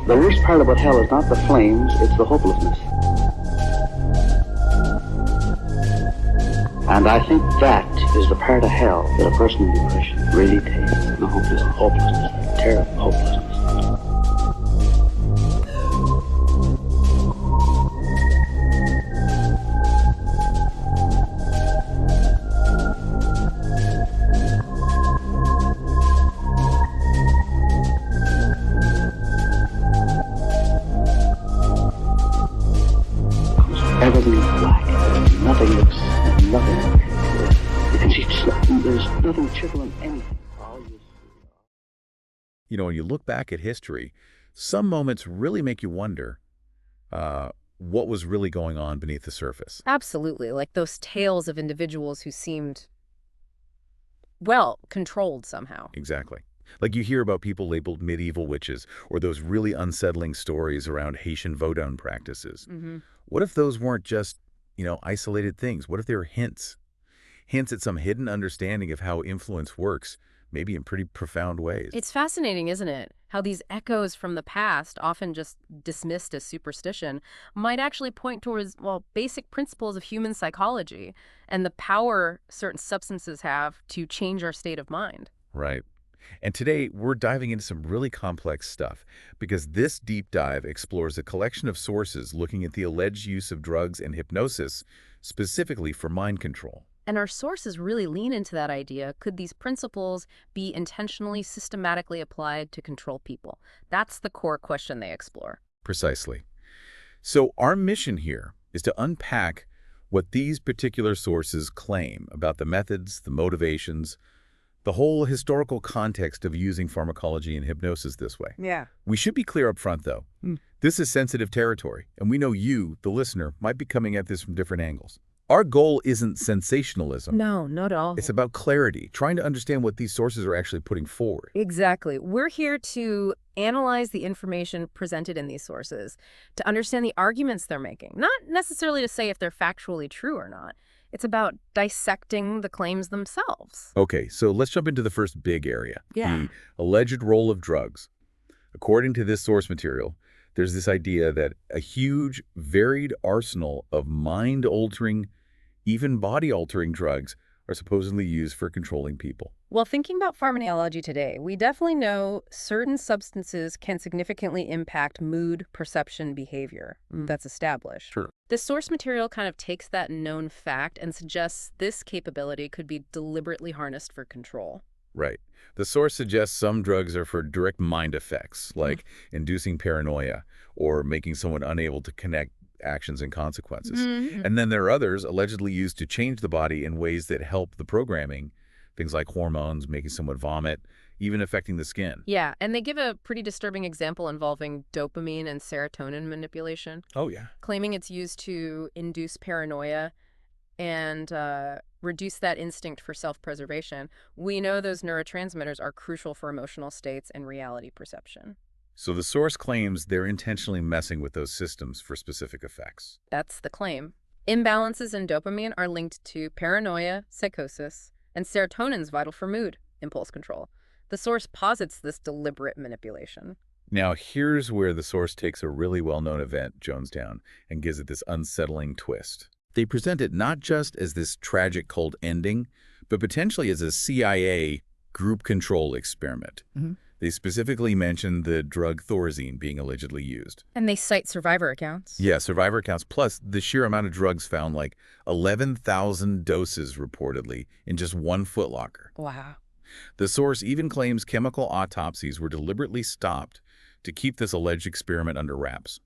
The worst part about hell is not the flames, it's the hopelessness. And I think that is the part of hell that a person in depression really tastes. The hopelessness, the terrible hopelessness. Everything is black. Nothing looks, nothing. You can see there's nothing trickling anything. You know, when you look back at history, some moments really make you wonder what was really going on beneath the surface. Absolutely. Like those tales of individuals who seemed, well, controlled somehow. Exactly. Like you hear about people labeled medieval witches, or those really unsettling stories around Haitian Vodun practices. Mm-hmm. What if those weren't just, isolated things? What if they were hints? Hints at some hidden understanding of how influence works, maybe in pretty profound ways. It's fascinating, isn't it? How these echoes from the past, often just dismissed as superstition, might actually point towards, well, basic principles of human psychology and the power certain substances have to change our state of mind. Right. And today, we're diving into some really complex stuff because this deep dive explores a collection of sources looking at the alleged use of drugs and hypnosis specifically for mind control. And our sources really lean into that idea. Could these principles be intentionally, systematically applied to control people? That's the core question they explore. Precisely. So our mission here is to unpack what these particular sources claim about the methods, the motivations, the whole historical context of using pharmacology and hypnosis this way. Yeah. We should be clear up front, though. This is sensitive territory, and we know you, the listener, might be coming at this from different angles. Our goal isn't sensationalism. No, not at all. It's about clarity, trying to understand what these sources are actually putting forward. Exactly. We're here to analyze the information presented in these sources, to understand the arguments they're making, not necessarily to say if they're factually true or not. It's about dissecting the claims themselves. Okay, so let's jump into the first big area, Yeah. the alleged role of drugs. According to this source material, there's this idea that a huge, varied arsenal of mind-altering, even body-altering drugs are supposedly used for controlling people. Well, thinking about pharmacology today, we definitely know certain substances can significantly impact mood, perception, behavior. That's established. Sure. The source material kind of takes that known fact and suggests this capability could be deliberately harnessed for control. Right. The source suggests some drugs are for direct mind effects, like inducing paranoia or making someone unable to connect actions and consequences. And then there are others allegedly used to change the body in ways that help the programming, things like hormones, making someone vomit, even affecting the skin. Yeah, and they give a pretty disturbing example involving dopamine and serotonin manipulation, Oh, yeah. claiming it's used to induce paranoia and reduce that instinct for self-preservation. We know those neurotransmitters are crucial for emotional states and reality perception. So the source claims they're intentionally messing with those systems for specific effects. That's the claim. Imbalances in dopamine are linked to paranoia, psychosis, and serotonin's vital for mood, impulse control. The source posits this deliberate manipulation. Now, here's where the source takes a really well-known event, Jonestown, and gives it this unsettling twist. They present it not just as this tragic cult ending, but potentially as a CIA group control experiment. They specifically mention the drug Thorazine being allegedly used. And they cite survivor accounts. Yeah, survivor accounts, plus the sheer amount of drugs found, like 11,000 doses reportedly in just one footlocker. Wow. The source even claims chemical autopsies were deliberately stopped to keep this alleged experiment under wraps.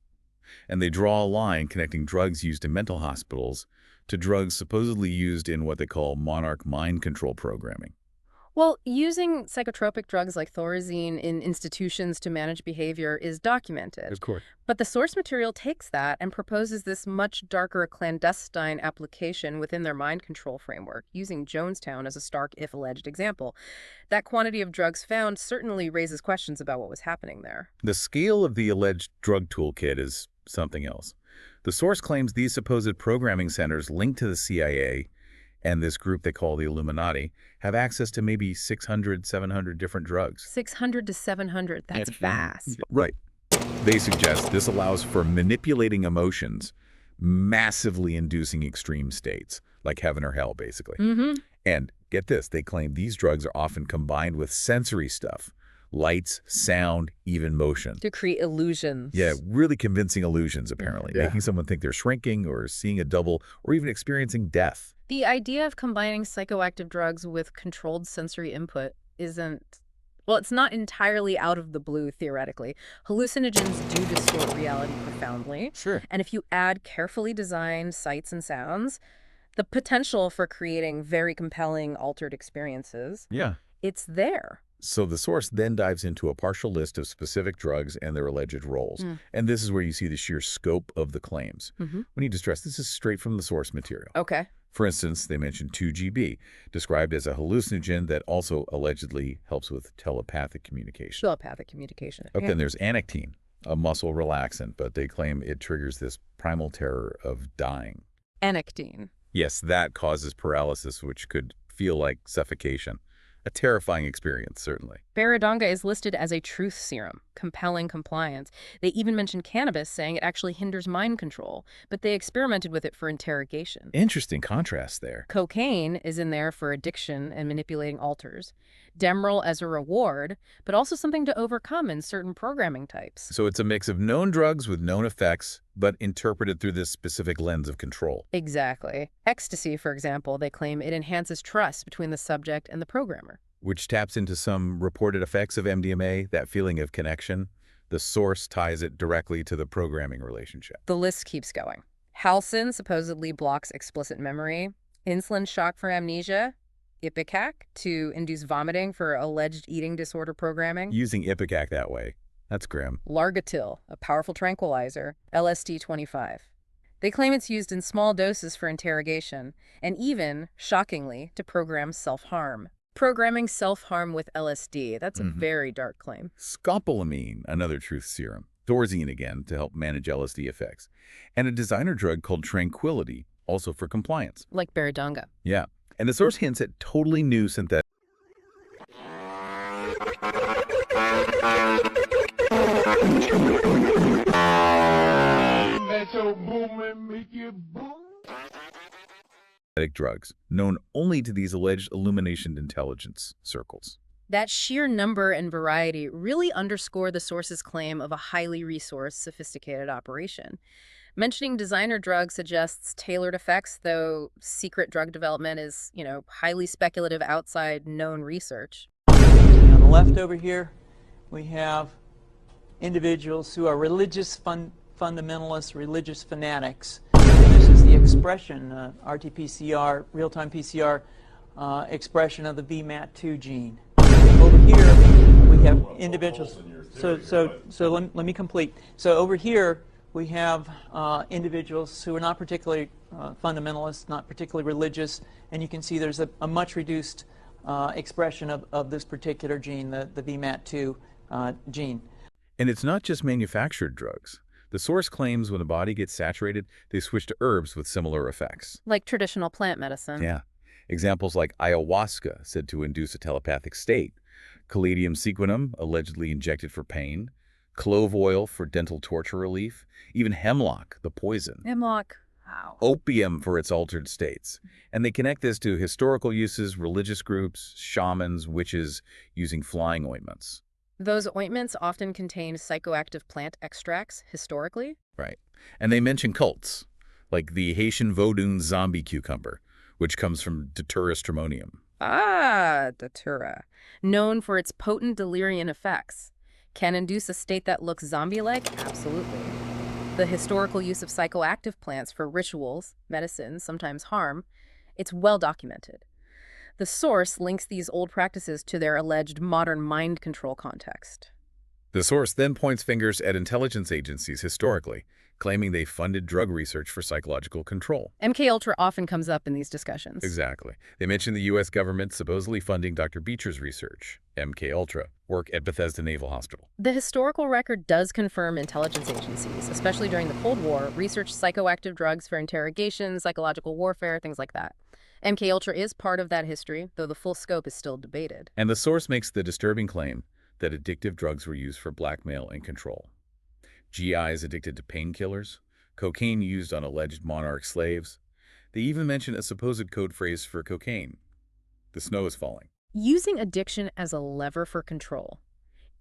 And they draw a line connecting drugs used in mental hospitals to drugs supposedly used in what they call Monarch mind control programming. Well, using psychotropic drugs like Thorazine in institutions to manage behavior is documented. Of course. But the source material takes that and proposes this much darker clandestine application within their mind control framework, using Jonestown as a stark, if alleged, example. That quantity of drugs found certainly raises questions about what was happening there. The scale of the alleged drug toolkit is something else. The source claims these supposed programming centers linked to the CIA and this group they call the Illuminati have access to maybe 600, 700 different drugs. 600 to 700, that's vast. Right. They suggest this allows for manipulating emotions, massively inducing extreme states, like heaven or hell, basically. And get this, they claim these drugs are often combined with sensory stuff, lights, sound, even motion. To create illusions. Yeah, really convincing illusions, apparently, making someone think they're shrinking or seeing a double or even experiencing death. The idea of combining psychoactive drugs with controlled sensory input isn't, well, it's not entirely out of the blue, theoretically. Hallucinogens do distort reality profoundly. Sure. And if you add carefully designed sights and sounds, the potential for creating very compelling altered experiences, it's there. So the source then dives into a partial list of specific drugs and their alleged roles. And this is where you see the sheer scope of the claims. We need to stress this is straight from the source material. Okay. For instance, they mentioned 2GB, described as a hallucinogen that also allegedly helps with telepathic communication. Telepathic communication. Okay, then there's anectine, a muscle relaxant, but they claim it triggers this primal terror of dying. Anectine. Yes, that causes paralysis, which could feel like suffocation. A terrifying experience, certainly. Baradanga is listed as a truth serum, compelling compliance. They even mention cannabis, saying it actually hinders mind control, but they experimented with it for interrogation. Interesting contrast there. Cocaine is in there for addiction and manipulating alters. Demerol as a reward, but also something to overcome in certain programming types. So it's a mix of known drugs with known effects, but interpreted through this specific lens of control. Exactly. Ecstasy, for example, they claim it enhances trust between the subject and the programmer. Which taps into some reported effects of MDMA, that feeling of connection. The source ties it directly to the programming relationship. The list keeps going. Halcyon supposedly blocks explicit memory. Insulin shock for amnesia. Ipecac to induce vomiting for alleged eating disorder programming. Using Ipecac that way. That's grim. Largatil, a powerful tranquilizer. LSD-25. They claim it's used in small doses for interrogation, and even, shockingly, to program self-harm. Programming self-harm with LSD, that's a very dark claim. Scopolamine, another truth serum. Thorazine again, to help manage LSD effects. And a designer drug called Tranquility, also for compliance. Like Baradanga. Yeah. And the source hints at totally new synthetic. Drugs, known only to these alleged illumination intelligence circles. That sheer number and variety really underscore the source's claim of a highly resourced, sophisticated operation. Mentioning designer drugs suggests tailored effects, though secret drug development is, highly speculative outside known research. On the left over here, we have individuals who are religious fundamentalists, religious fanatics. And this is the expression, RT-PCR, real-time PCR expression of the VMAT2 gene. Over here, we have individuals. So let me complete. So over here, we have individuals who are not particularly fundamentalist, not particularly religious, and you can see there's a much reduced expression of this particular gene, the VMAT2 gene. And it's not just manufactured drugs. The source claims when the body gets saturated, they switch to herbs with similar effects. Like traditional plant medicine. Yeah. Examples like ayahuasca, said to induce a telepathic state. Caladium sequinum, allegedly injected for pain. Clove oil for dental torture relief. Even hemlock, the poison. Hemlock. Wow. Opium for its altered states. And they connect this to historical uses, religious groups, shamans, witches, using flying ointments. Those ointments often contain psychoactive plant extracts, historically. Right. And they mention cults, like the Haitian Vodun zombie cucumber, which comes from Datura stramonium. Ah, Datura. Known for its potent delirium effects. Can induce a state that looks zombie-like? Absolutely. The historical use of psychoactive plants for rituals, medicine, sometimes harm, it's well documented. The source links these old practices to their alleged modern mind control context. The source then points fingers at intelligence agencies historically, claiming they funded drug research for psychological control. MKUltra often comes up in these discussions. Exactly. They mention the U.S. government supposedly funding Dr. Beecher's research, MKUltra, work at Bethesda Naval Hospital. The historical record does confirm intelligence agencies, especially during the Cold War, researched psychoactive drugs for interrogation, psychological warfare, things like that. MKUltra is part of that history, though the full scope is still debated. And the source makes the disturbing claim that addictive drugs were used for blackmail and control. GIs addicted to painkillers, cocaine used on alleged Monarch slaves. They even mention a supposed code phrase for cocaine. The snow is falling. Using addiction as a lever for control.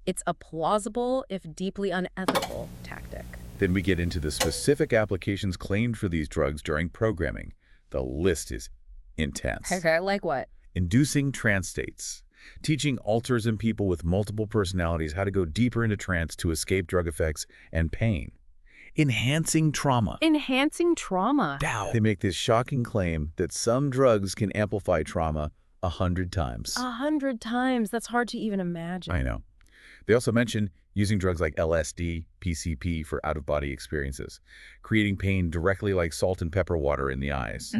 It's a plausible, if deeply unethical, tactic. Then we get into the specific applications claimed for these drugs during programming. The list is intense. Okay, like what? Inducing trance states. Teaching alters in people with multiple personalities how to go deeper into trance to escape drug effects and pain. Enhancing trauma. Enhancing trauma. They make this shocking claim that some drugs can amplify trauma 100 times. 100 times. That's hard to even imagine. I know. They also mention using drugs like LSD, PCP for out-of-body experiences, creating pain directly like salt and pepper water in the eyes,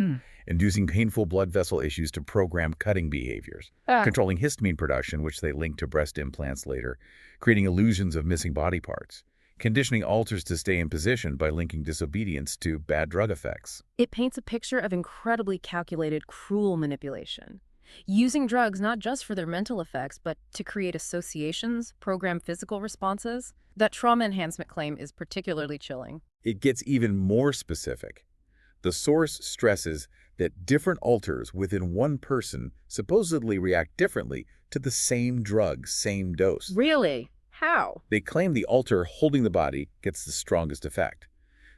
inducing painful blood vessel issues to program cutting behaviors, controlling histamine production, which they link to breast implants later, creating illusions of missing body parts, conditioning alters to stay in position by linking disobedience to bad drug effects. It paints a picture of incredibly calculated, cruel manipulation. Using drugs not just for their mental effects, but to create associations, program physical responses. That trauma enhancement claim is particularly chilling. It gets even more specific. The source stresses that different alters within one person supposedly react differently to the same drug, same dose. Really? How? They claim the alter holding the body gets the strongest effect.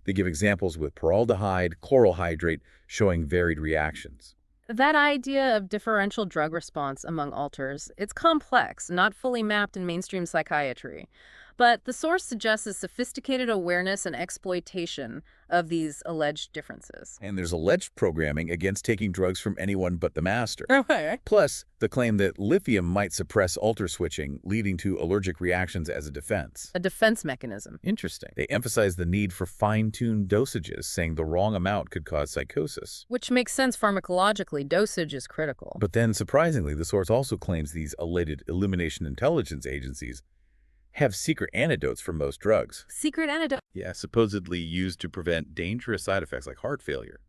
They give examples with paraldehyde, chloral hydrate, showing varied reactions. That idea of differential drug response among alters, it's complex, not fully mapped in mainstream psychiatry. But the source suggests a sophisticated awareness and exploitation of these alleged differences. And there's alleged programming against taking drugs from anyone but the master. Okay. Plus, the claim that lithium might suppress alter switching, leading to allergic reactions as a defense. A defense mechanism. Interesting. They emphasize the need for fine-tuned dosages, saying the wrong amount could cause psychosis. Which makes sense pharmacologically. Dosage is critical. But then, surprisingly, the source also claims these alleged Illumination intelligence agencies have secret antidotes for most drugs. Secret antidote? Yeah, supposedly used to prevent dangerous side effects like heart failure.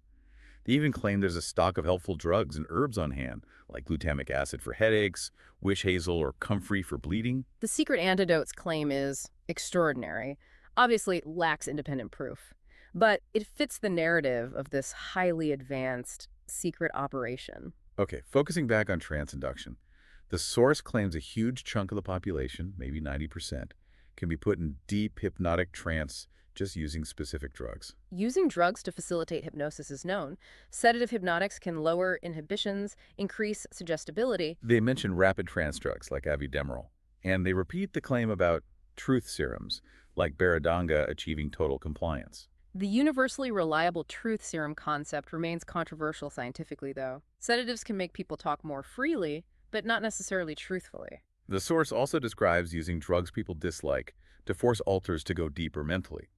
They even claim there's a stock of helpful drugs and herbs on hand, like glutamic acid for headaches, witch hazel, or comfrey for bleeding. The secret antidotes claim is extraordinary. Obviously, it lacks independent proof. But it fits the narrative of this highly advanced secret operation. Okay, focusing back on trance induction. The source claims a huge chunk of the population, maybe 90%, can be put in deep hypnotic trance just using specific drugs. Using drugs to facilitate hypnosis is known. Sedative hypnotics can lower inhibitions, increase suggestibility. They mention rapid trance drugs like Avidemerol, and they repeat the claim about truth serums, like Baradanga achieving total compliance. The universally reliable truth serum concept remains controversial scientifically, though. Sedatives can make people talk more freely, but not necessarily truthfully. The source also describes using drugs people dislike to force alters to go deeper mentally.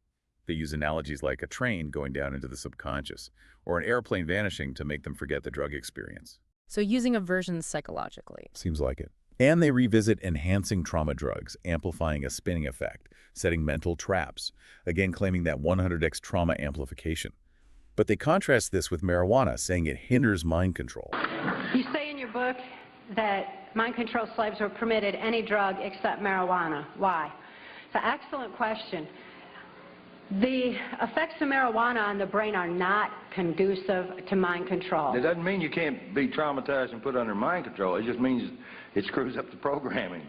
They use analogies like a train going down into the subconscious, or an airplane vanishing to make them forget the drug experience. So using aversions psychologically. Seems like it. And they revisit enhancing trauma drugs, amplifying a spinning effect, setting mental traps, again claiming that 100x trauma amplification. But they contrast this with marijuana, saying it hinders mind control. You say in your book that mind control slaves were permitted any drug except marijuana. Why? It's an excellent question. The effects of marijuana on the brain are not conducive to mind control. It doesn't mean you can't be traumatized and put under mind control. It just means it screws up the programming.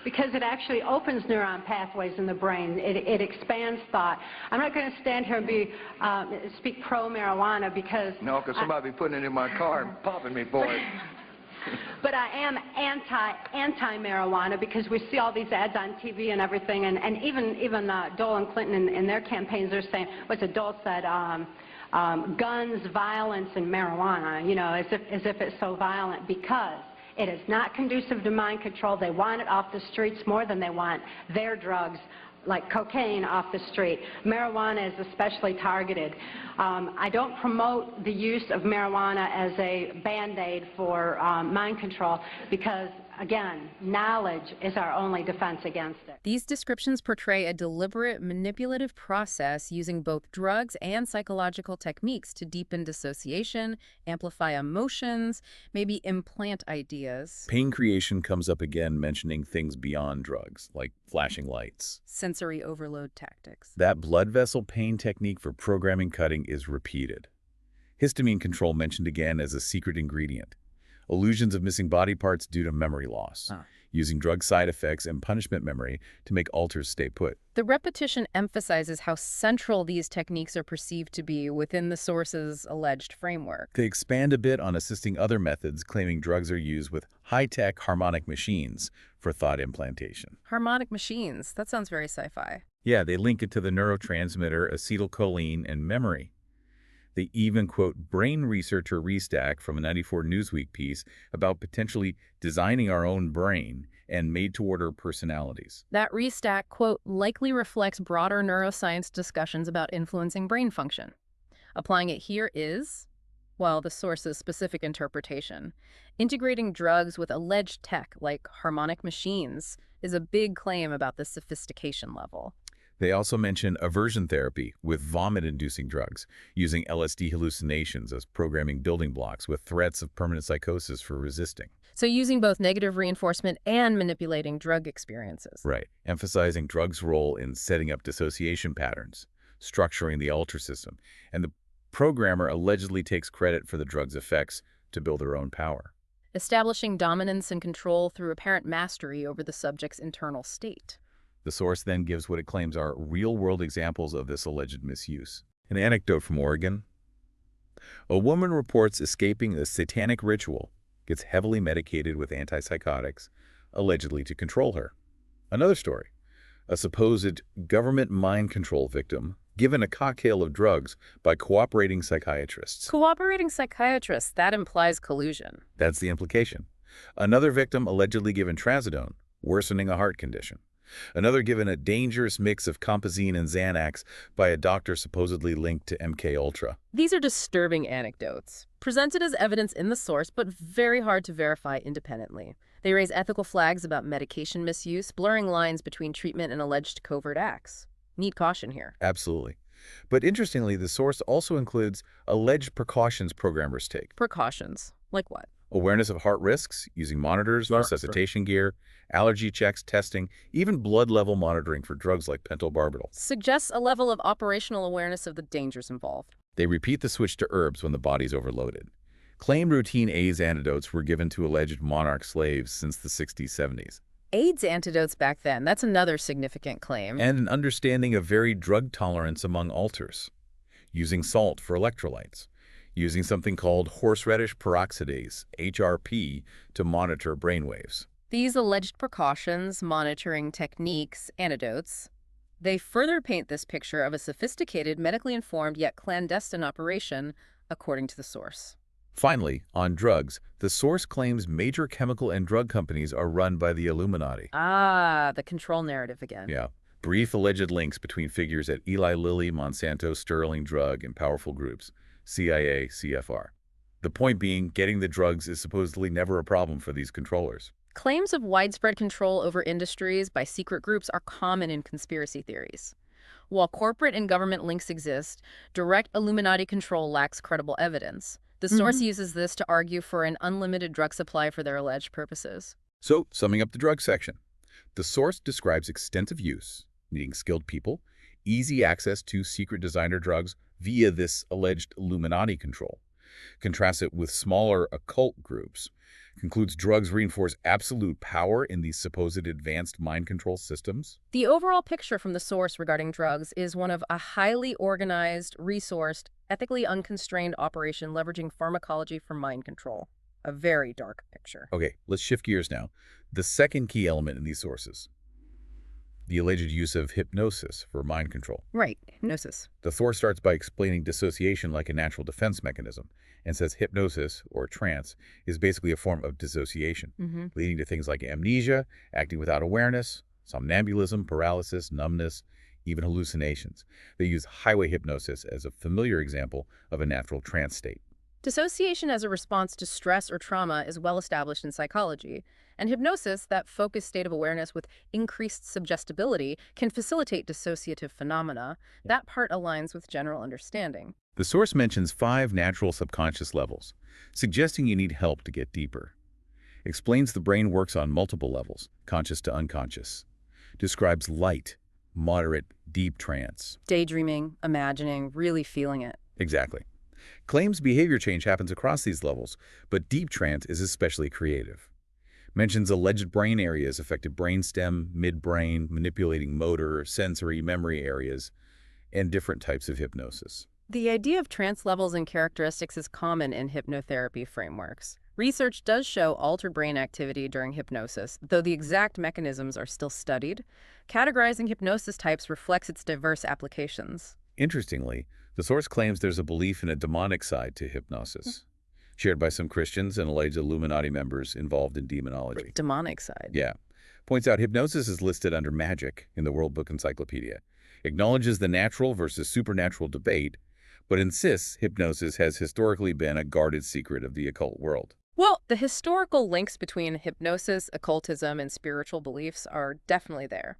Because it actually opens neuron pathways in the brain. It expands thought. I'm not going to stand here and speak pro-marijuana because... No, because somebody be putting it in my car and popping me for it. But I am anti-marijuana because we see all these ads on TV and everything, and even Dole and Clinton in their campaigns are saying, what's it Dole said, guns, violence, and marijuana, you know, as if it's so violent, because it is not conducive to mind control. They want it off the streets more than they want their drugs, like cocaine, off the street. Marijuana is especially targeted. I don't promote the use of marijuana as a Band-Aid for mind control because again, knowledge is our only defense against it. These descriptions portray a deliberate, manipulative process using both drugs and psychological techniques to deepen dissociation, amplify emotions, maybe implant ideas. Pain creation comes up again, mentioning things beyond drugs, like flashing lights. Sensory overload tactics. That blood vessel pain technique for programming cutting is repeated. Histamine control mentioned again as a secret ingredient. Illusions of missing body parts due to memory loss, using drug side effects and punishment memory to make alters stay put. The repetition emphasizes how central these techniques are perceived to be within the source's alleged framework. They expand a bit on assisting other methods, claiming drugs are used with high-tech harmonic machines for thought implantation. Harmonic machines, that sounds very sci-fi. Yeah, they link it to the neurotransmitter acetylcholine and memory. They even quote brain researcher Restack from a '94 Newsweek piece about potentially designing our own brain and made-to-order personalities. That Restack quote likely reflects broader neuroscience discussions about influencing brain function. Applying it here is, well, the source's specific interpretation. Integrating drugs with alleged tech like harmonic machines is a big claim about the sophistication level. They also mention aversion therapy with vomit-inducing drugs, using LSD hallucinations as programming building blocks with threats of permanent psychosis for resisting. So using both negative reinforcement and manipulating drug experiences. Right, emphasizing drugs' role in setting up dissociation patterns, structuring the alter system, and the programmer allegedly takes credit for the drug's effects to build their own power. Establishing dominance and control through apparent mastery over the subject's internal state. The source then gives what it claims are real-world examples of this alleged misuse. An anecdote from Oregon. A woman reports escaping a satanic ritual, gets heavily medicated with antipsychotics, allegedly to control her. Another story. A supposed government mind control victim given a cocktail of drugs by cooperating psychiatrists. Cooperating psychiatrists, that implies collusion. That's the implication. Another victim allegedly given trazodone, worsening a heart condition. Another given a dangerous mix of Compazine and Xanax by a doctor supposedly linked to MKUltra. These are disturbing anecdotes, presented as evidence in the source, but very hard to verify independently. They raise ethical flags about medication misuse, blurring lines between treatment and alleged covert acts. Need caution here. Absolutely. But interestingly, the source also includes alleged precautions programmers take. Precautions? Like what? Awareness of heart risks, using monitors, resuscitation gear, allergy checks, testing, even blood level monitoring for drugs like pentobarbital. Suggests a level of operational awareness of the dangers involved. They repeat the switch to herbs when the body's overloaded. Claimed routine AIDS antidotes were given to alleged monarch slaves since the 60s, 70s. AIDS antidotes back then, that's another significant claim. And an understanding of varied drug tolerance among alters. Using salt for electrolytes. Using something called horseradish peroxidase, HRP, to monitor brainwaves. These alleged precautions, monitoring techniques, antidotes, they further paint this picture of a sophisticated, medically informed yet clandestine operation, according to the source. Finally, on drugs, the source claims major chemical and drug companies are run by the Illuminati. Ah, the control narrative again. Yeah. Brief alleged links between figures at Eli Lilly, Monsanto, Sterling Drug, and powerful groups. CIA, CFR. The point being, getting the drugs is supposedly never a problem for these controllers. Claims of widespread control over industries by secret groups are common in conspiracy theories. While corporate and government links exist, direct Illuminati control lacks credible evidence. The source uses this to argue for an unlimited drug supply for their alleged purposes. So, summing up the drug section, the source describes extensive use, needing skilled people, easy access to secret designer drugs via this alleged Illuminati control. Contrasts it with smaller occult groups. Concludes drugs reinforce absolute power in these supposed advanced mind control systems. The overall picture from the source regarding drugs is one of a highly organized, resourced, ethically unconstrained operation leveraging pharmacology for mind control. A very dark picture. Okay, let's shift gears now. The second key element in these sources, the alleged use of hypnosis for mind control. Right, hypnosis. The source starts by explaining dissociation like a natural defense mechanism and says hypnosis, or trance, is basically a form of dissociation, leading to things like amnesia, acting without awareness, somnambulism, paralysis, numbness, even hallucinations. They use highway hypnosis as a familiar example of a natural trance state. Dissociation as a response to stress or trauma is well established in psychology, And hypnosis, that focused state of awareness with increased suggestibility, can facilitate dissociative phenomena. That part aligns with general understanding. The source mentions 5 natural subconscious levels, suggesting you need help to get deeper. Explains the brain works on multiple levels, conscious to unconscious. Describes light, moderate, deep trance. Daydreaming, imagining, really feeling it. Exactly. Claims behavior change happens across these levels, but deep trance is especially creative. Mentions alleged brain areas affected brainstem, midbrain, manipulating motor, sensory, memory areas, and different types of hypnosis. The idea of trance levels and characteristics is common in hypnotherapy frameworks. Research does show altered brain activity during hypnosis, though the exact mechanisms are still studied. Categorizing hypnosis types reflects its diverse applications. Interestingly, the source claims there's a belief in a demonic side to hypnosis, shared by some Christians and alleged Illuminati members involved in demonology. Demonic side. Yeah. Points out hypnosis is listed under magic in the World Book Encyclopedia. Acknowledges the natural versus supernatural debate, but insists hypnosis has historically been a guarded secret of the occult world. Well, the historical links between hypnosis, occultism, and spiritual beliefs are definitely there.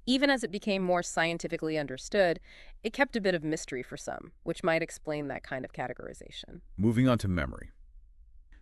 Even as it became more scientifically understood, it kept a bit of mystery for some, which might explain that kind of categorization. Moving on to memory.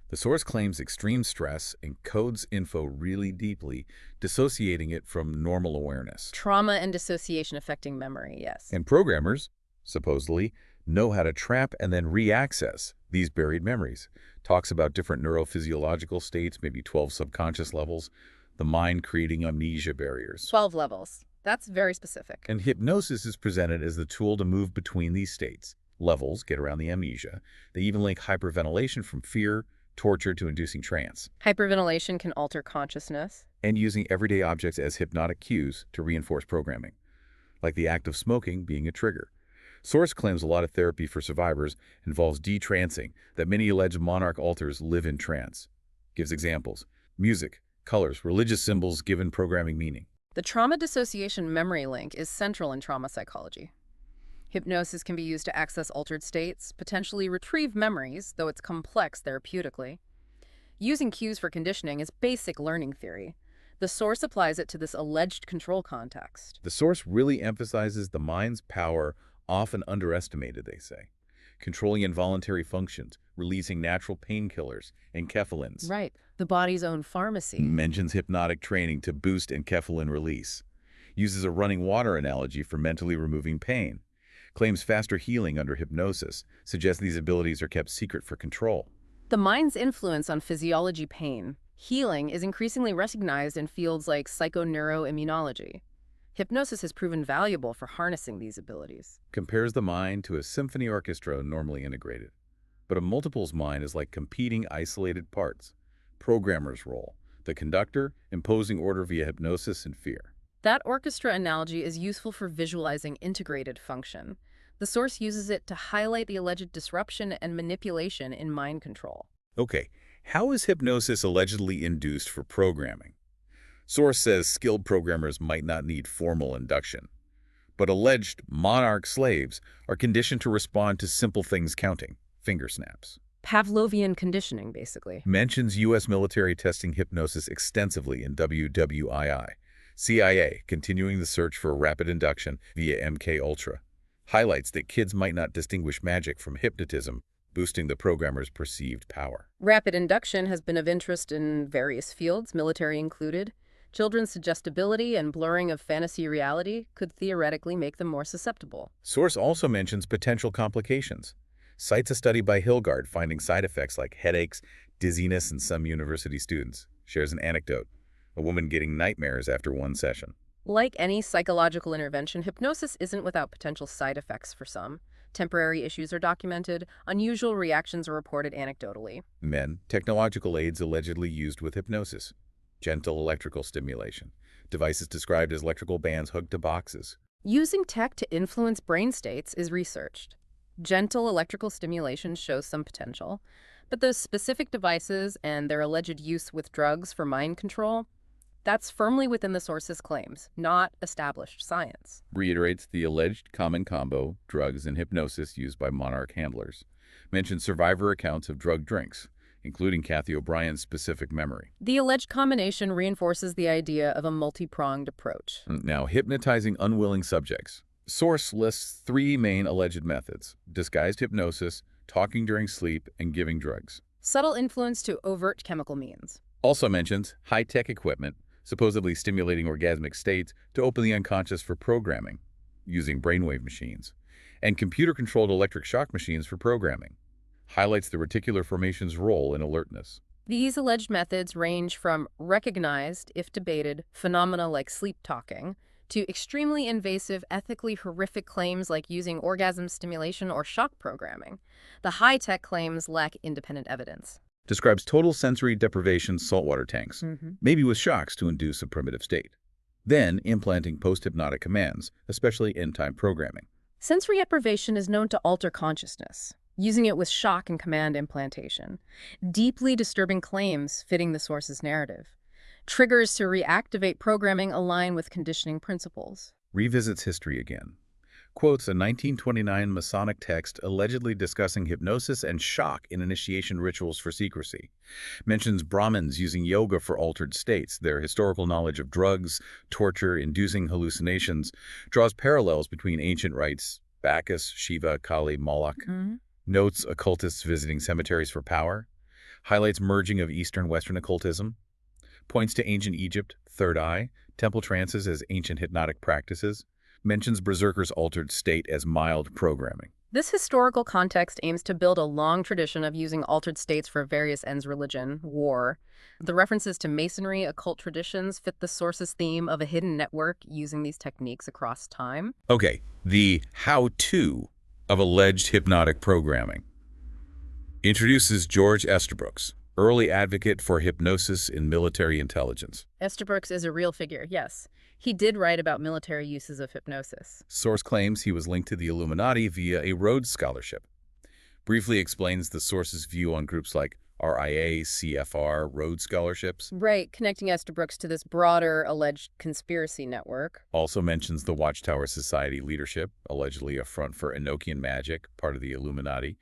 The source claims extreme stress encodes info really deeply, dissociating it from normal awareness. Trauma and dissociation affecting memory, yes. And programmers, supposedly, know how to trap and then re-access these buried memories. Talks about different neurophysiological states, maybe 12 subconscious levels, the mind creating amnesia barriers. 12 levels. That's very specific. And hypnosis is presented as the tool to move between these states. Levels get around the amnesia. They even link hyperventilation from fear, torture to inducing trance. Hyperventilation can alter consciousness. And using everyday objects as hypnotic cues to reinforce programming, like the act of smoking being a trigger. Source claims a lot of therapy for survivors involves detrancing, that many alleged Monarch alters live in trance. Gives examples. Music, colors, religious symbols given programming meaning. The trauma dissociation memory link is central in trauma psychology. Hypnosis can be used to access altered states, potentially retrieve memories, though it's complex therapeutically. Using cues for conditioning is basic learning theory. The source applies it to this alleged control context. The source really emphasizes the mind's power, often underestimated, they say. Controlling involuntary functions, releasing natural painkillers, enkephalins. Right, the body's own pharmacy. Mentions hypnotic training to boost enkephalin release. Uses a running water analogy for mentally removing pain. Claims faster healing under hypnosis. Suggests these abilities are kept secret for control. The mind's influence on physiology pain. Healing is increasingly recognized in fields like psychoneuroimmunology. Hypnosis has proven valuable for harnessing these abilities. Compares the mind to a symphony orchestra normally integrated. But a multiples mind is like competing isolated parts. Programmer's role. The conductor, imposing order via hypnosis and fear. That orchestra analogy is useful for visualizing integrated function. The source uses it to highlight the alleged disruption and manipulation in mind control. Okay, how is hypnosis allegedly induced for programming? Source says skilled programmers might not need formal induction, but alleged Monarch slaves are conditioned to respond to simple things counting, finger snaps. Pavlovian conditioning, basically. Mentions U.S. military testing hypnosis extensively in WWII. CIA continuing the search for rapid induction via MKUltra. Highlights that kids might not distinguish magic from hypnotism, boosting the programmer's perceived power. Rapid induction has been of interest in various fields, military included. Children's suggestibility and blurring of fantasy reality could theoretically make them more susceptible. Source also mentions potential complications. Cites a study by Hilgard finding side effects like headaches, dizziness in some university students. Shares an anecdote. A woman getting nightmares after one session. Like any psychological intervention, hypnosis isn't without potential side effects for some. Temporary issues are documented. Unusual reactions are reported anecdotally. Men, technological aids allegedly used with hypnosis. Gentle electrical stimulation. Devices described as electrical bands hooked to boxes. Using tech to influence brain states is researched. Gentle electrical stimulation shows some potential, but those specific devices and their alleged use with drugs for mind control, that's firmly within the source's claims, not established science. Reiterates the alleged common combo, drugs and hypnosis used by Monarch handlers. Mentions survivor accounts of drug drinks, including Kathy O'Brien's specific memory. The alleged combination reinforces the idea of a multi-pronged approach. Now, hypnotizing unwilling subjects. Source lists 3 main alleged methods: disguised hypnosis, talking during sleep, and giving drugs. Subtle influence to overt chemical means. Also mentions high-tech equipment, supposedly stimulating orgasmic states to open the unconscious for programming, using brainwave machines, and computer-controlled electric shock machines for programming. Highlights the reticular formation's role in alertness. These alleged methods range from recognized, if debated, phenomena like sleep talking, to extremely invasive, ethically horrific claims like using orgasm stimulation or shock programming. The high-tech claims lack independent evidence. Describes total sensory deprivation saltwater tanks, maybe with shocks to induce a primitive state. Then implanting post-hypnotic commands, especially end-time programming. Sensory deprivation is known to alter consciousness, using it with shock and command implantation. Deeply disturbing claims fitting the source's narrative. Triggers to reactivate programming align with conditioning principles. Revisits history again. Quotes a 1929 Masonic text allegedly discussing hypnosis and shock in initiation rituals for secrecy. Mentions Brahmins using yoga for altered states. Their historical knowledge of drugs, torture, inducing hallucinations draws parallels between ancient rites, Bacchus, Shiva, Kali, Moloch. Notes occultists visiting cemeteries for power. Highlights merging of Eastern-Western occultism. Points to ancient Egypt, third eye, temple trances as ancient hypnotic practices. Mentions Berserker's altered state as mild programming. This historical context aims to build a long tradition of using altered states for various ends: religion, war. The references to masonry, occult traditions fit the source's theme of a hidden network using these techniques across time. Okay, the how-to of alleged hypnotic programming. Introduces George Estabrooks, early advocate for hypnosis in military intelligence. Estabrooks is a real figure, yes. He did write about military uses of hypnosis. Source claims he was linked to the Illuminati via a Rhodes Scholarship. Briefly explains the source's view on groups like RIA, CFR, Rhodes Scholarships. Right, connecting Estabrooks to this broader alleged conspiracy network. Also mentions the Watchtower Society leadership, allegedly a front for Enochian magic, part of the Illuminati,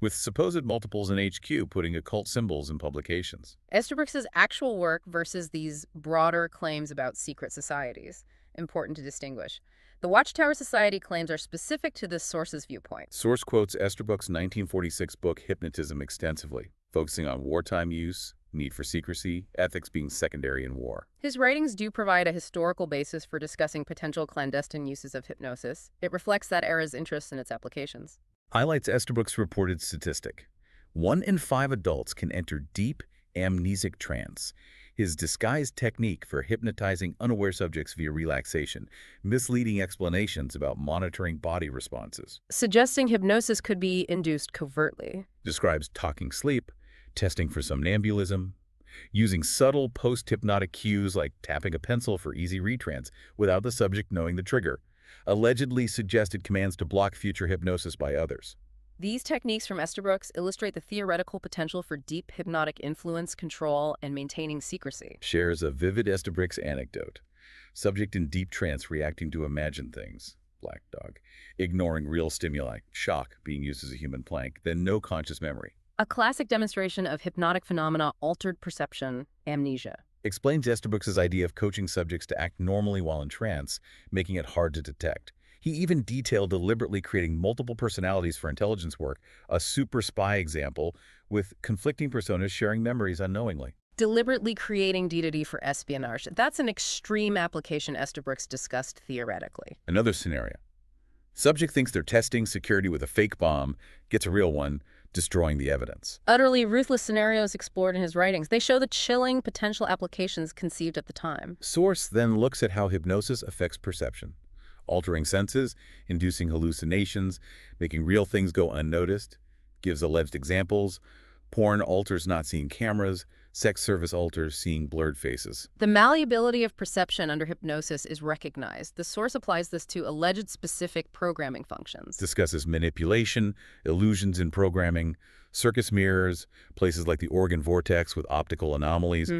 with supposed multiples in HQ putting occult symbols in publications. Estabrooks' actual work versus these broader claims about secret societies. Important to distinguish. The Watchtower Society claims are specific to this source's viewpoint. Source quotes Estabrooks' 1946 book Hypnotism extensively, focusing on wartime use, need for secrecy, ethics being secondary in war. His writings do provide a historical basis for discussing potential clandestine uses of hypnosis. It reflects that era's interest in its applications. Highlights Estabrooks' reported statistic. 1 in 5 adults can enter deep amnesic trance. His disguised technique for hypnotizing unaware subjects via relaxation, misleading explanations about monitoring body responses. Suggesting hypnosis could be induced covertly. Describes talking sleep, testing for somnambulism, using subtle post-hypnotic cues like tapping a pencil for easy retrance without the subject knowing the trigger. Allegedly suggested commands to block future hypnosis by others. These techniques from Estabrooks illustrate the theoretical potential for deep hypnotic influence, control, and maintaining secrecy. Shares a vivid Estabrooks anecdote. Subject in deep trance reacting to imagined things. Black dog. Ignoring real stimuli. Shock being used as a human plank. Then no conscious memory. A classic demonstration of hypnotic phenomena, altered perception, amnesia. Explains Estabrooks' idea of coaching subjects to act normally while in trance, making it hard to detect. He even detailed deliberately creating multiple personalities for intelligence work, a super spy example, with conflicting personas sharing memories unknowingly. Deliberately creating deity for espionage. That's an extreme application Estabrooks discussed theoretically. Another scenario. Subject thinks they're testing security with a fake bomb, gets a real one, destroying the evidence. Utterly ruthless scenarios explored in his writings. They show the chilling potential applications conceived at the time. Source then looks at how hypnosis affects perception. Altering senses, inducing hallucinations, making real things go unnoticed. Gives alleged examples. Porn alters not seeing cameras. Sex service alters seeing blurred faces. The malleability of perception under hypnosis is recognized. The source applies this to alleged specific programming functions. Discusses manipulation, illusions in programming, circus mirrors, places like the organ vortex with optical anomalies.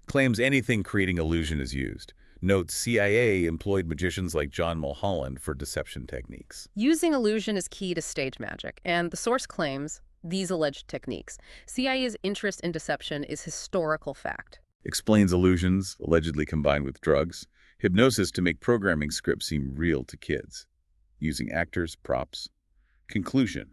Claims anything creating illusion is used. Notes CIA employed magicians like John Mulholland for deception techniques. Using illusion is key to stage magic, and the source claims these alleged techniques. CIA's interest in deception is historical fact. Explains illusions, allegedly combined with drugs, hypnosis to make programming scripts seem real to kids, using actors, props. Conclusion.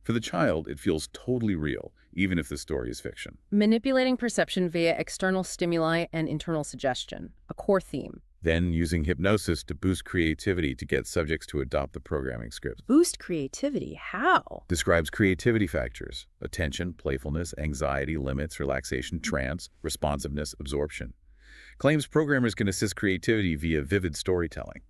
For the child, it feels totally real, even if the story is fiction. Manipulating perception via external stimuli and internal suggestion, a core theme. Then using hypnosis to boost creativity to get subjects to adopt the programming script. Boost creativity? How? Describes creativity factors: attention, playfulness, anxiety, limits, relaxation, trance, responsiveness, absorption. Claims programmers can assist creativity via vivid storytelling.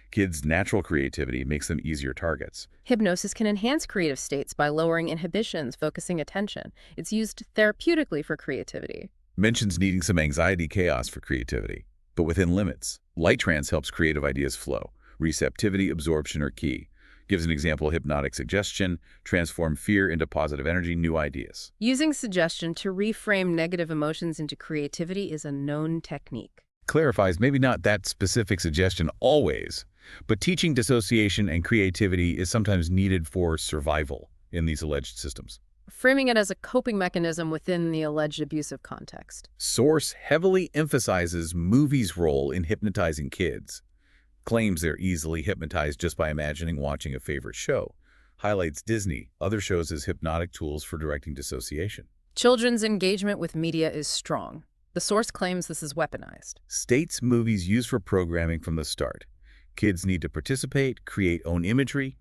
Kids' natural creativity makes them easier targets. Hypnosis can enhance creative states by lowering inhibitions, focusing attention. It's used therapeutically for creativity. Mentions needing some anxiety chaos for creativity, but within limits. Light trance helps creative ideas flow. Receptivity, absorption are key. Gives an example: hypnotic suggestion, transform fear into positive energy, new ideas. Using suggestion to reframe negative emotions into creativity is a known technique. Clarifies maybe not that specific suggestion always, but teaching dissociation and creativity is sometimes needed for survival in these alleged systems. Framing it as a coping mechanism within the alleged abusive context. Source heavily emphasizes movies' role in hypnotizing kids. Claims they're easily hypnotized just by imagining watching a favorite show. Highlights Disney, other shows as hypnotic tools for directing dissociation. Children's engagement with media is strong. The source claims this is weaponized. States movies used for programming from the start. Kids need to participate, create own imagery.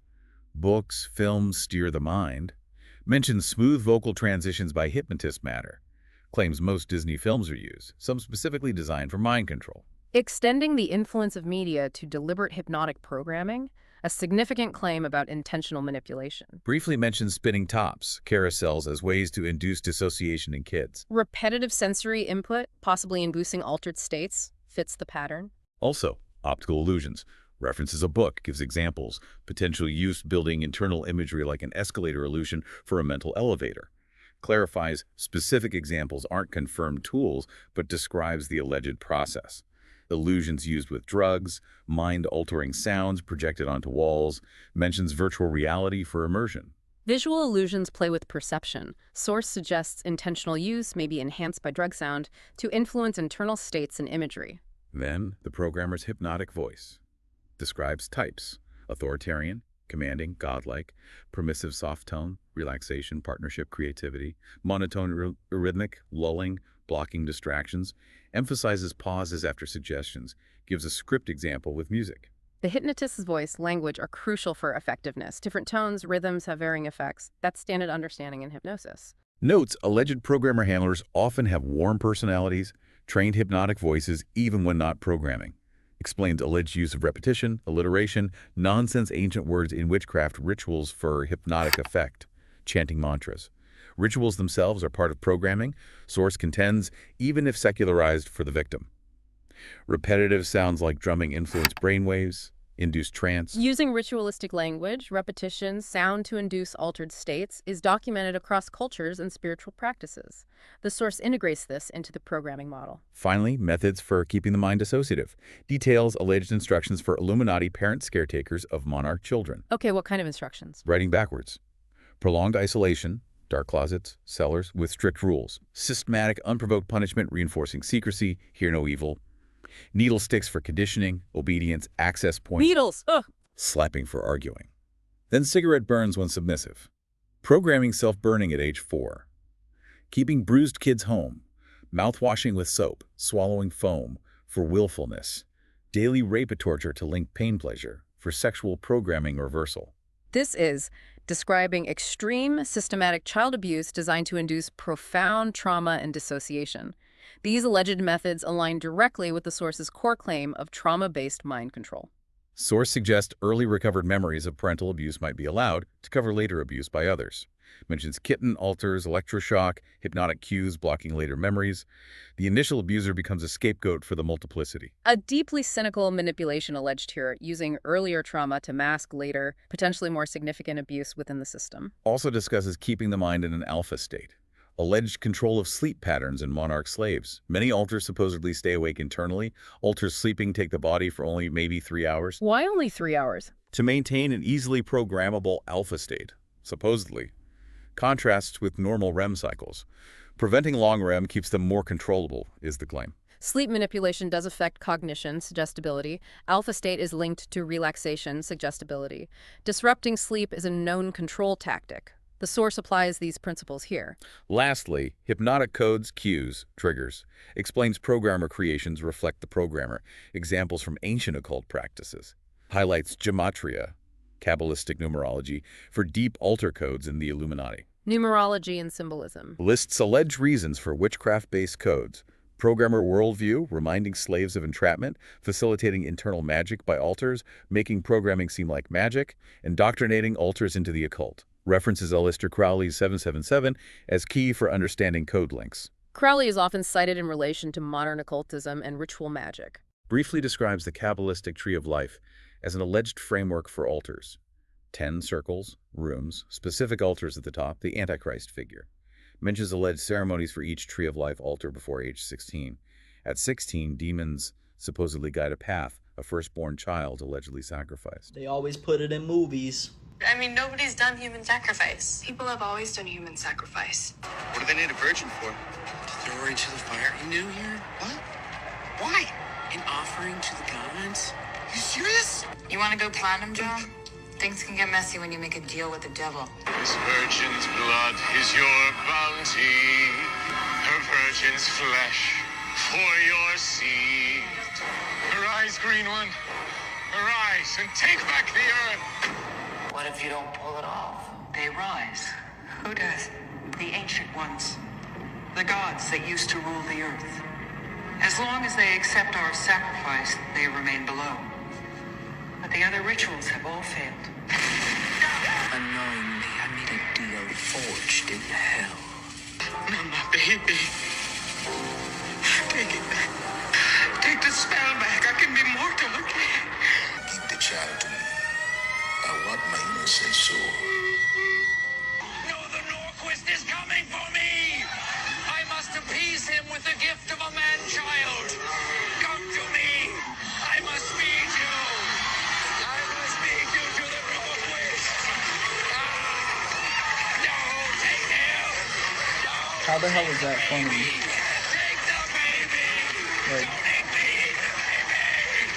Books, films steer the mind. Mentions smooth vocal transitions by hypnotists matter. Claims most Disney films are used, some specifically designed for mind control. Extending the influence of media to deliberate hypnotic programming, a significant claim about intentional manipulation. Briefly mentions spinning tops, carousels as ways to induce dissociation in kids. Repetitive sensory input, possibly inducing altered states, fits the pattern. Also, optical illusions. References a book, gives examples, potential use building internal imagery like an escalator illusion for a mental elevator. Clarifies specific examples aren't confirmed tools, but describes the alleged process. Illusions used with drugs, mind-altering sounds projected onto walls, mentions virtual reality for immersion. Visual illusions play with perception. Source suggests intentional use may be enhanced by drug sound to influence internal states and imagery. Then, the programmer's hypnotic voice. Describes types: authoritarian, commanding, godlike, permissive soft tone, relaxation, partnership, creativity, monotone, rhythmic, lulling, blocking distractions, emphasizes pauses after suggestions, gives a script example with music. The hypnotist's voice, language are crucial for effectiveness. Different tones, rhythms have varying effects. That's standard understanding in hypnosis. Notes alleged programmer handlers often have warm personalities, trained hypnotic voices even when not programming. Explains alleged use of repetition, alliteration, nonsense ancient words in witchcraft rituals for hypnotic effect, chanting mantras. Rituals themselves are part of programming, source contends, even if secularized for the victim. Repetitive sounds like drumming influence brainwaves, induce trance. Using ritualistic language, repetition, sound to induce altered states is documented across cultures and spiritual practices. The source integrates this into the programming model. Finally, methods for keeping the mind dissociative. Details alleged instructions for Illuminati parents caretakers of Monarch children. Okay, what kind of instructions? Writing backwards. Prolonged isolation, dark closets, cellars with strict rules. Systematic unprovoked punishment reinforcing secrecy, hear no evil. Needle sticks for conditioning, obedience, access points. Needles! Ugh! Slapping for arguing. Then cigarette burns when submissive. Programming self-burning at age 4. Keeping bruised kids home. Mouthwashing with soap, swallowing foam for willfulness. Daily rape torture to link pain pleasure for sexual programming reversal. This is describing extreme, systematic child abuse designed to induce profound trauma and dissociation. These alleged methods align directly with the source's core claim of trauma-based mind control. Source suggests early recovered memories of parental abuse might be allowed to cover later abuse by others. Mentions kitten, alters, electroshock, hypnotic cues blocking later memories. The initial abuser becomes a scapegoat for the multiplicity. A deeply cynical manipulation alleged here, using earlier trauma to mask later, potentially more significant abuse within the system. Also discusses keeping the mind in an alpha state. Alleged control of sleep patterns in Monarch slaves. Many alters supposedly stay awake internally. Alters sleeping take the body for only maybe 3 hours. Why only 3 hours? To maintain an easily programmable alpha state, supposedly. contrasts with normal REM cycles. Preventing long REM keeps them more controllable, is the claim. Sleep manipulation does affect cognition, suggestibility. Alpha state is linked to relaxation, suggestibility. Disrupting sleep is a known control tactic. The source applies these principles here. Lastly, hypnotic codes, cues, triggers, explains programmer creations reflect the programmer, examples from ancient occult practices. Highlights gematria, Kabbalistic numerology, for deep altar codes in the Illuminati. Numerology and symbolism. Lists alleged reasons for witchcraft-based codes. Programmer worldview, reminding slaves of entrapment, facilitating internal magic by altars, making programming seem like magic, indoctrinating altars into the occult. References Aleister Crowley's 777 as key for understanding code links. Crowley is often cited in relation to modern occultism and ritual magic. Briefly describes the Kabbalistic tree of life as an alleged framework for altars. 10 circles, rooms, specific altars at the top, the Antichrist figure. Mentions alleged ceremonies for each tree of life altar before age 16. At 16, demons supposedly guide a path, a firstborn child allegedly sacrificed. They always put it in movies. I mean, nobody's done human sacrifice. People have always done human sacrifice. What do they need a virgin for? To throw her into the fire? You new here? What? Why? An offering to the gods? You serious? You want to go platinum, John? Things can get messy when you make a deal with the devil. This virgin's blood is your bounty, her virgin's flesh for your seed. Arise, green one. Arise and take back the earth. What if you don't pull it off? They rise. Who does? The ancient ones. The gods that used to rule the earth. As long as they accept our sacrifice, they remain below. But the other rituals have all failed. Unknowingly, I made a deal forged in hell. Not my baby. Take it back. Take the spell back. I can be mortal again. Give the child to me. I want my innocent soul. No, the Norquist is coming for me. I must appease him with the gift of a man-child. Come to me. I must feed you. I must feed you to the Norquist. No, take him. No, How the hell is that funny? take the baby. Like, Don't make me eat the baby.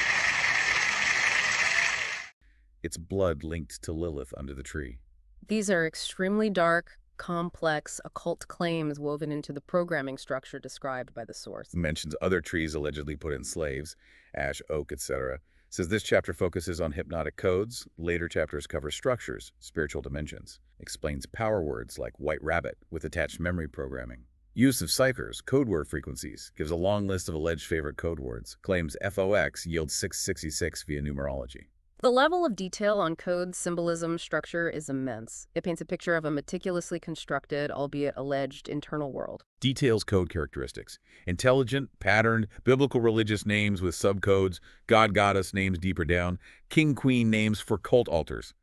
Its blood linked to Lilith under the tree. These are extremely dark, complex, occult claims woven into the programming structure described by the source. Mentions other trees allegedly put in slaves, ash, oak, etc. Says this chapter focuses on hypnotic codes. Later chapters cover structures, spiritual dimensions. Explains power words like white rabbit with attached memory programming. Use of ciphers, code word frequencies. Gives a long list of alleged favorite code words. Claims FOX yields 666 via numerology. The level of detail on code, symbolism, structure is immense. It paints a picture of a meticulously constructed, albeit alleged, internal world. Details code characteristics. Intelligent, patterned, biblical religious names with subcodes, god-goddess names deeper down, king-queen names for cult altars.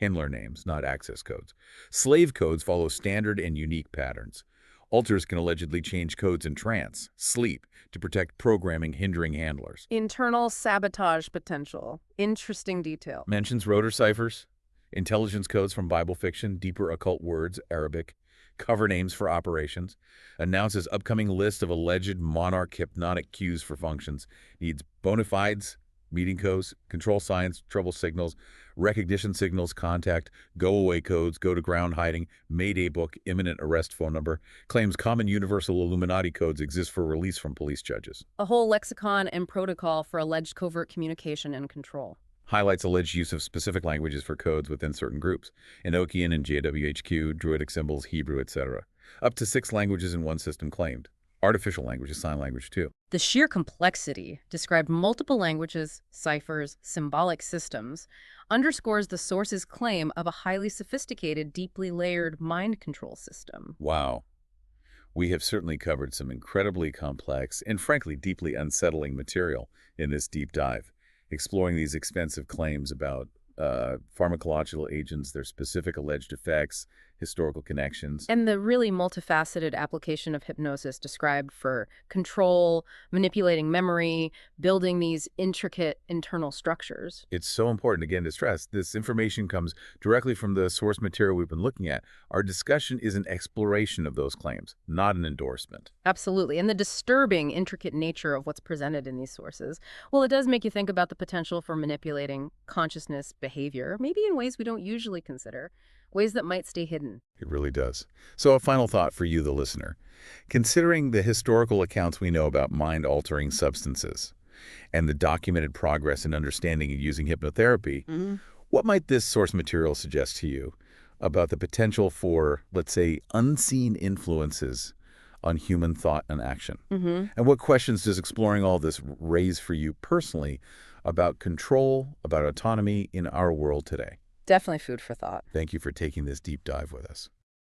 Himmler names, not access codes. Slave codes follow standard and unique patterns. Altars can allegedly change codes in trance, sleep, to protect programming hindering handlers. Internal sabotage potential. Interesting detail. Mentions rotor ciphers, intelligence codes from Bible fiction, deeper occult words, Arabic, cover names for operations, announces upcoming list of alleged Monarch hypnotic cues for functions, needs bona fides, meeting codes, control signs, trouble signals, recognition signals, contact, go-away codes, go-to-ground hiding, Mayday book, imminent arrest phone number, claims common universal Illuminati codes exist for release from police judges. A whole lexicon and protocol for alleged covert communication and control. Highlights alleged use of specific languages for codes within certain groups, Enochian and JWHQ, Druidic symbols, Hebrew, etc. Up to 6 languages in one system claimed. Artificial language is sign language too. The sheer complexity, described multiple languages, ciphers, symbolic systems, underscores the source's claim of a highly sophisticated, deeply layered mind control system. Wow. We have certainly covered some incredibly complex and frankly deeply unsettling material in this deep dive, exploring these expensive claims about pharmacological agents, their specific alleged effects, historical connections. And the really multifaceted application of hypnosis described for control, manipulating memory, building these intricate internal structures. It's so important, again, to stress, this information comes directly from the source material we've been looking at. Our discussion is an exploration of those claims, not an endorsement. Absolutely. And the disturbing, intricate nature of what's presented in these sources, well, it does make you think about the potential for manipulating consciousness behavior, maybe in ways we don't usually consider, ways that might stay hidden. It really does. So a final thought for you, the listener. Considering the historical accounts we know about mind-altering substances and the documented progress in understanding and using hypnotherapy, what might this source material suggest to you about the potential for, let's say, unseen influences on human thought and action? And what questions does exploring all this raise for you personally about control, about autonomy in our world today? Definitely food for thought. Thank you for taking this deep dive with us.